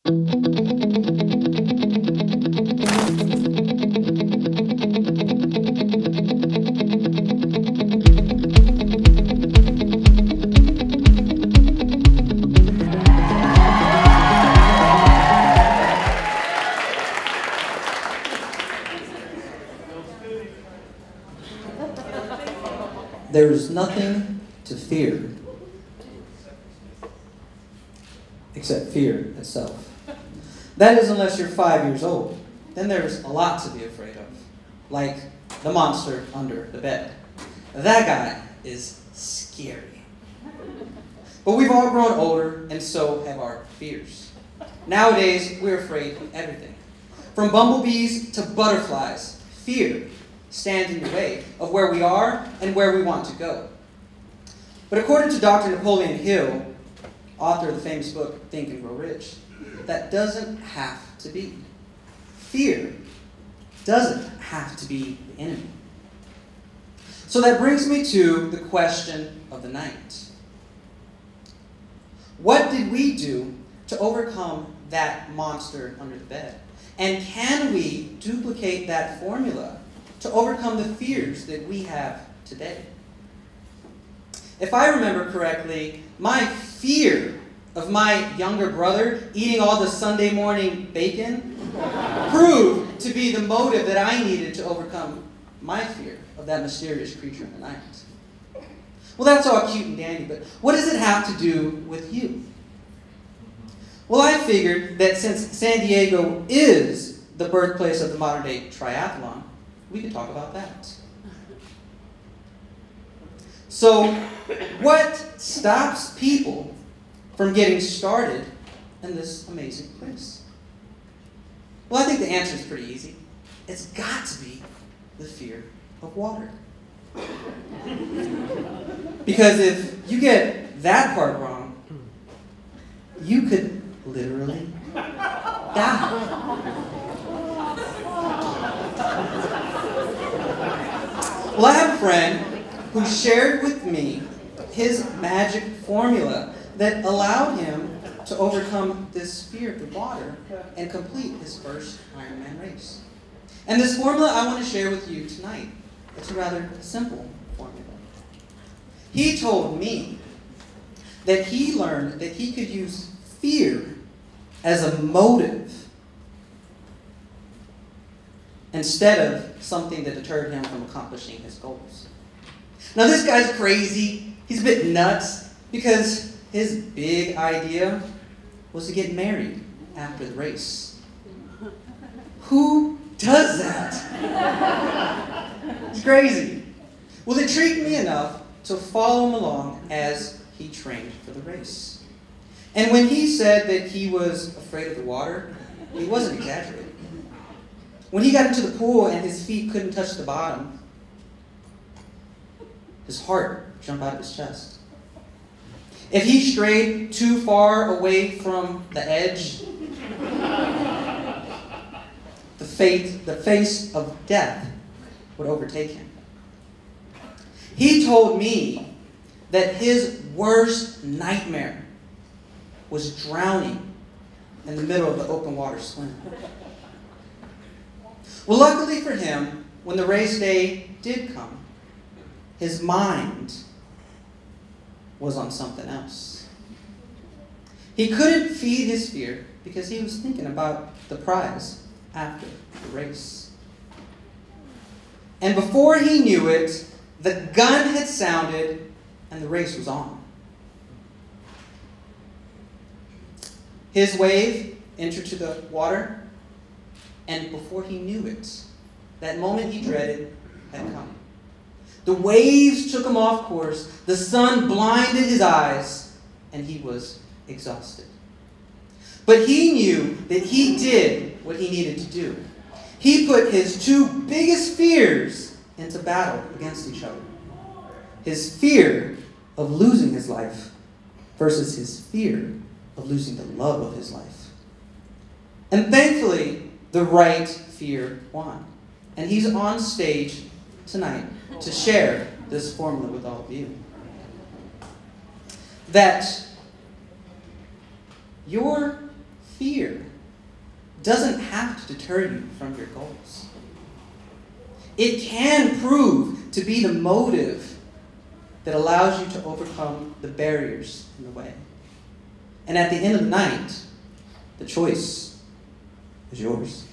There is nothing to fear except fear itself. That is, unless you're 5 years old. Then there's a lot to be afraid of, like the monster under the bed. That guy is scary. But we've all grown older, and so have our fears. Nowadays, we're afraid of everything. From bumblebees to butterflies, fear stands in the way of where we are and where we want to go. But according to Dr. Napoleon Hill, author of the famous book, Think and Grow Rich, that doesn't have to be. Fear doesn't have to be the enemy. So that brings me to the question of the night. What did we do to overcome that monster under the bed? And can we duplicate that formula to overcome the fears that we have today? If I remember correctly, my fear of my younger brother eating all the Sunday morning bacon proved to be the motive that I needed to overcome my fear of that mysterious creature in the night. Well, that's all cute and dandy, but what does it have to do with you? Well, I figured that since San Diego is the birthplace of the modern-day triathlon, we could talk about that. So, what stops people from getting started in this amazing place? Well, I think the answer is pretty easy. It's got to be the fear of water. Because if you get that part wrong, you could literally die. Well, I have a friend who shared with me his magic formula that allowed him to overcome this fear of the water and complete his first Ironman race. And this formula I want to share with you tonight. It's a rather simple formula. He told me that he learned that he could use fear as a motive instead of something that deterred him from accomplishing his goals. Now this guy's crazy. He's a bit nuts because his big idea was to get married after the race. Who does that? It's crazy. Well, it intrigued me enough to follow him along as he trained for the race. And when he said that he was afraid of the water, he wasn't exaggerating. When he got into the pool and his feet couldn't touch the bottom, his heart jumped out of his chest. If he strayed too far away from the edge, the face of death would overtake him. He told me that his worst nightmare was drowning in the middle of the open water swim. Well, luckily for him, when the race day did come, his mind was on something else. He couldn't feed his fear because he was thinking about the prize after the race. And before he knew it, the gun had sounded and the race was on. His wave entered to the water, and before he knew it, that moment he dreaded had come. The waves took him off course, the sun blinded his eyes, and he was exhausted. But he knew that he did what he needed to do. He put his two biggest fears into battle against each other. His fear of losing his life versus his fear of losing the love of his life. And thankfully, the right fear won. And he's on stage tonight to share this formula with all of you. That your fear doesn't have to deter you from your goals. It can prove to be the motive that allows you to overcome the barriers in the way. And at the end of the night, the choice is yours.